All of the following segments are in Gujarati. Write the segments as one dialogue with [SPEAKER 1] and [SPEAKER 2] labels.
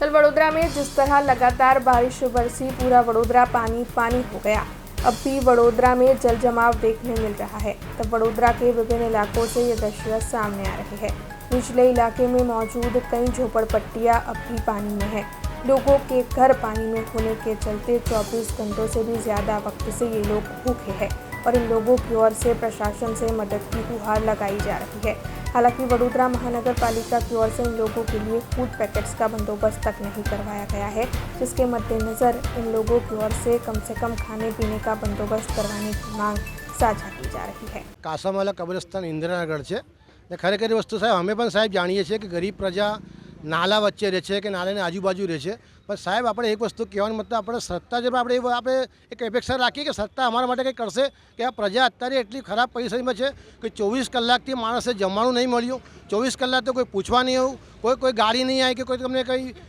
[SPEAKER 1] कल वडोदरा में जिस तरह लगातार बारिश बरसी पूरा वडोदरा पानी पानी हो गया। अब भी वडोदरा में जल जमाव देखने मिल रहा है। तब वडोदरा के विभिन्न इलाकों से ये दृश्य सामने आ रहे हैं। निचले इलाके में मौजूद कई झोपड़पट्टियां अब भी पानी में हैं। लोगों के घर पानी में होने के चलते 24 घंटों से भी ज़्यादा वक्त से ये लोग भूखे हैं और इन लोगों की ओर से प्रशासन से मदद की गुहार लगाई जा रही है। हालांकि वडोदरा महानगर पालिका की ओर से इन लोगों के लिए फूड पैकेट्स का बंदोबस्त तक नहीं करवाया गया है, जिसके मद्देनज़र इन लोगों की ओर से कम खाने पीने का बंदोबस्त करवाने की मांग साझा की जा रही है।
[SPEAKER 2] કાસામાલા કબ્રસ્તાન ઇન્દિરાનગર છે ને ખરેખર વસ્તુ સાહેબ અમે પણ સાહેબ જાણીએ છીએ કે ગરીબ પ્રજા નાલા વચ્ચે રહે છે કે નાલાની આજુબાજુ રહે છે, પણ સાહેબ આપણે એક વસ્તુ કહેવાનો મતલબ આપણે સત્તા જે આપણે એક અપેક્ષા રાખીએ કે સત્તા અમારા માટે કંઈ કરશે કે આ પ્રજા અત્યારે એટલી ખરાબ પરિસ્થિતિમાં છે કે 24 કલાકથી માણસે જમવાનું નહીં મળ્યું, 24 કલાક તો કોઈ પૂછવા નહીં આવ્યું, કોઈ ગાડી નહીં આવી કે કોઈ તમને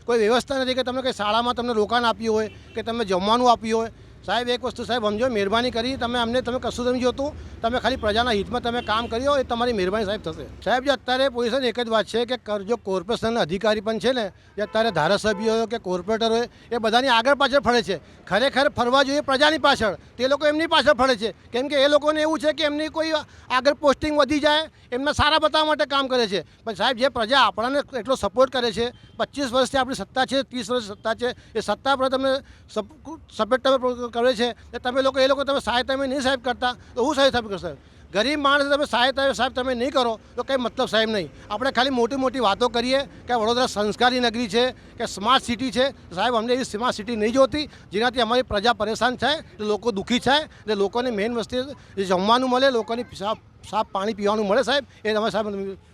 [SPEAKER 2] કોઈ વ્યવસ્થા નથી કે તમને કંઈ શાળામાં તમને રોકાણ આપ્યું હોય કે તમે જમવાનું આપ્યું હોય। સાહેબ એક વસ્તુ સાહેબ સમજો, મહેરબાની કરી તમે કશું તમે જોતું, તમે ખાલી પ્રજાના હિતમાં તમે કામ કર્યો એ તમારી મહેરબાની સાહેબ થશે। સાહેબ જે અત્યારે પોઝિશન એક જ વાત છે કે જો કોર્પોરેશનના અધિકારી પણ છે ને, જે અત્યારે ધારાસભ્યો હોય કે કોર્પોરેટર હોય એ બધાની આગળ પાછળ ફરે છે। ખરેખર ફરવા જોઈએ પ્રજાની પાછળ, તે લોકો એમની પાછળ ફરે છે કેમ કે એ લોકોને એવું છે કે એમની કોઈ આગળ પોસ્ટિંગ વધી જાય, એમના સારા બતાવવા માટે કામ કરે છે। પણ સાહેબ જે પ્રજા આપણને એટલો સપોર્ટ કરે છે, 25 વર્ષથી આપણી સત્તા છે, 30 વર્ષ સત્તા છે, એ સત્તા પર તમે સપોર્ટ તમે કરે છે તમે લોકો એ લોકો તમે સહાયતા તમે નહીં સાહેબ કરતા તો હું સહાયતા કરશે? ગરીબ માણસ તમે સહાયતા સાહેબ તમે નહીં કરો તો કંઈ મતલબ સાહેબ નહીં। આપણે ખાલી મોટી મોટી વાતો કરીએ કે વડોદરા સંસ્કારી નગરી છે કે સ્માર્ટ સિટી છે, સાહેબ અમને એવી સ્માર્ટ સિટી નહીં જોતી જેનાથી અમારી પ્રજા પરેશાન થાય, લોકો દુઃખી થાય, એટલે લોકોની મેઇન વસ્તુ જમવાનું મળે, લોકોની સાફ पानी पीवानू મળે સાહેબ, એ અમારે સાહેબ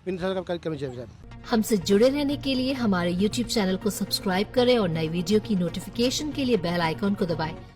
[SPEAKER 2] વિનંતી કરવી છે સાહેબ।
[SPEAKER 3] हमसे जुड़े रहने के लिए हमारे YouTube चैनल को सब्सक्राइब करें और नई वीडियो की नोटिफिकेशन के लिए बेल आइकॉन को दबाएं।